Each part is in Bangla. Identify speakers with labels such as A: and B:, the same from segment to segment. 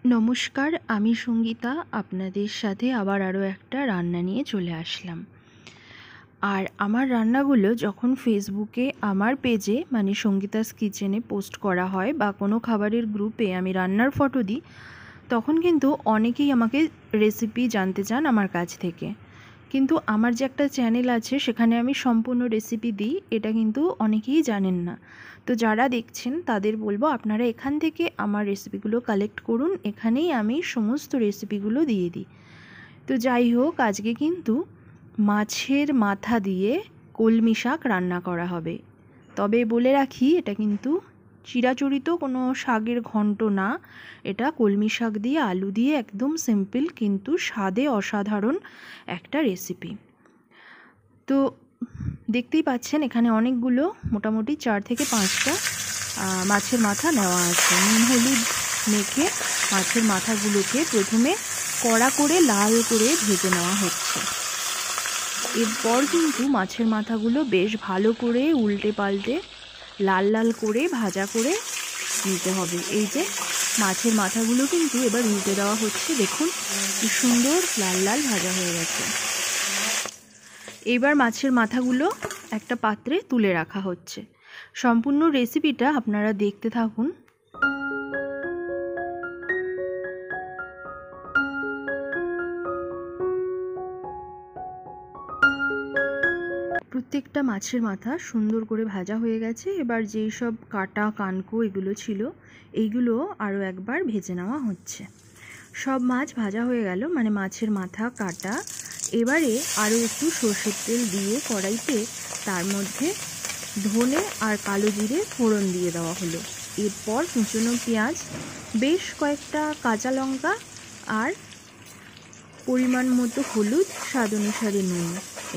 A: নমস্কার, আমি সঙ্গীতা আপনাদের সাথে আবার আরও একটা রান্না নিয়ে চলে আসলাম। আর আমার রান্নাগুলো যখন ফেসবুকে আমার পেজে মানে সঙ্গীতাস কিচেনে পোস্ট করা হয় বা কোনো খাবারের গ্রুপে আমি রান্নার ফটো দিই, তখন কিন্তু অনেকেই আমাকে রেসিপি জানতে চান আমার কাছ থেকে। কিন্তু আমার যে একটা চ্যানেল আছে সেখানে আমি সম্পূর্ণ রেসিপি দিই, এটা কিন্তু অনেকেই জানেন না। তো যারা দেখছেন তাদের বলবো আপনারা এখান থেকে আমার রেসিপিগুলো কালেক্ট করুন, এখানেই আমি সমস্ত রেসিপিগুলো দিয়ে দিই। তো যাই হোক, আজকে কিন্তু মাছের মাথা দিয়ে কলমি শাক রান্না করা হবে। তবে বলে রাখি, এটা কিন্তু চিরাচরিত কোনো শাকের ঘন্ট না, এটা কলমি শাক দিয়ে আলু দিয়ে একদম সিম্পল কিন্তু স্বাদে অসাধারণ একটা রেসিপি। তো দেখতেই পাচ্ছেন এখানে অনেকগুলো, মোটামুটি 4 থেকে 5টা মাছের মাথা নেওয়া আছে। নুন হলুদ মেখে মাছের মাথাগুলোকে প্রথমে কড়া করে লাল করে ভেজে নেওয়া হচ্ছে। এরপর কিন্তু মাছের মাথাগুলো বেশ ভালো করে উল্টে পাল্টে লাল লাল করে ভাজা করে নিতে হবে। এই যে মাছের মাথাগুলো কিন্তু এবার উল্টে দেওয়া হচ্ছে, দেখুন কি সুন্দর লাল লাল ভাজা হয়ে গেছে। এবার মাছের মাথাগুলো একটা পাত্রে তুলে রাখা হচ্ছে। সম্পূর্ণ রেসিপিটা আপনারা দেখতে থাকুন। প্রত্যেকটা মাছের মাথা সুন্দর করে ভাজা হয়ে গেছে। এবার যেই সব কাটা কানকো এগুলো ছিল, এইগুলো আরও একবার ভেজে নেওয়া হচ্ছে। সব মাছ ভাজা হয়ে গেল, মানে মাছের মাথা কাটা। এবারে আরও একটু সর্ষের তেল দিয়ে কড়াইতে তার মধ্যে ধনে আর কালো জিরে ফোড়ন দিয়ে দেওয়া হলো। এরপর কুচনো পেঁয়াজ, বেশ কয়েকটা কাঁচা লঙ্কা আর পরিমাণ মতো হলুদ, স্বাদ অনুসারে নুন,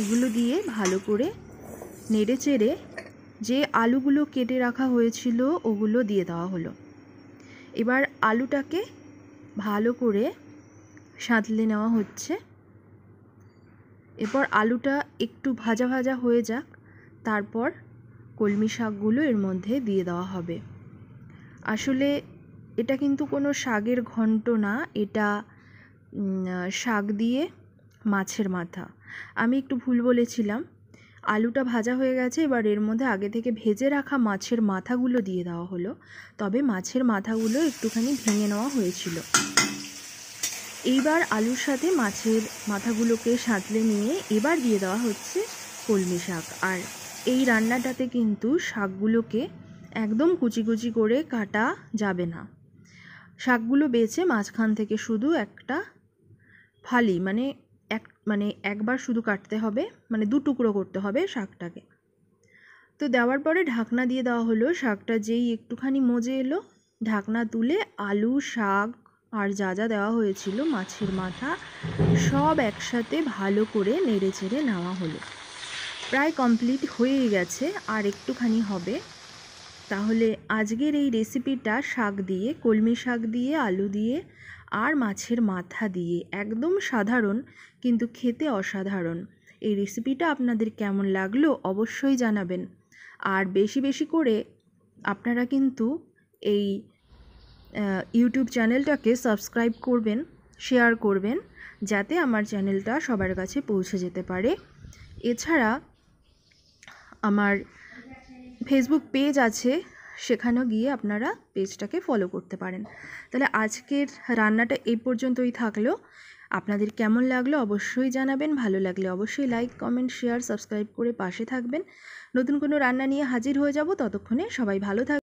A: এগুলো দিয়ে ভালো করে নেড়ে চেড়ে যে আলুগুলো কেটে রাখা হয়েছিল ওগুলো দিয়ে দেওয়া হলো। এবার আলুটাকে ভালো করে সাঁতলে নেওয়া হচ্ছে। এরপর আলুটা একটু ভাজা ভাজা হয়ে যাক, তারপর কলমি শাকগুলো এর মধ্যে দিয়ে দেওয়া হবে। আসলে এটা কিন্তু কোনো শাকের ঘন্ট না, এটা শাক দিয়ে মাছের মাথা। আমি একটু ভুল বলেছিলাম। আলুটা ভাজা হয়ে গেছে, এবার এর মধ্যে আগে থেকে ভেজে রাখা মাছের মাথাগুলো দিয়ে দেওয়া হলো। তবে মাছের মাথাগুলো একটুখানি ভেঙে নেওয়া হয়েছিল। এইবার আলুর সাথে মাছের মাথাগুলোকে সাঁতলে নিয়ে এবার দিয়ে দেওয়া হচ্ছে কলমি শাক। আর এই রান্নাটাতে কিন্তু শাকগুলোকে একদম কুচি কুচি করে কাটা যাবে না। শাকগুলো বেছে মাঝখান থেকে শুধু একটা ফালি, মানে একবার শুধু কাটতে হবে, মানে 2 টুকরো করতে হবে শাকটাকে। তো দেওয়ার পরে ঢাকনা দিয়ে দেওয়া হলো। শাকটা যেই একটুখানি মজে এলো, ঢাকনা তুলে আলু, শাক আর যা যা দেওয়া হয়েছিল, মাছের মাথা সব একসাথে ভালো করে নেড়ে চেড়ে নেওয়া হলো। প্রায় কমপ্লিট হয়েই গেছে, আর একটুখানি হবে। তাহলে আজকের এই রেসিপিটা শাক দিয়ে, কলমি শাক দিয়ে, আলু দিয়ে আর মাছের মাথা দিয়ে, একদম সাধারণ কিন্তু খেতে অসাধারণ। এই রেসিপিটা আপনাদের কেমন লাগলো অবশ্যই জানাবেন। আর বেশি বেশি করে আপনারা কিন্তু এই ইউটিউব চ্যানেলটাকে সাবস্ক্রাইব করবেন, শেয়ার করবেন, যাতে আমার চ্যানেলটা সবার কাছে পৌঁছে যেতে পারে। এছাড়া আমার ফেসবুক পেজ আছে, সেখানেও গিয়ে আপনারা পেজটাকে ফলো করতে পারেন। তাহলে আজকের রান্নাটা এই পর্যন্তই থাকলো। আপনাদের কেমন লাগলো অবশ্যই জানাবেন। ভালো লাগলে অবশ্যই লাইক, কমেন্ট, শেয়ার, সাবস্ক্রাইব করে পাশে থাকবেন। নতুন কোনো রান্না নিয়ে হাজির হয়ে যাব। ততক্ষণে সবাই ভালো থাকবেন।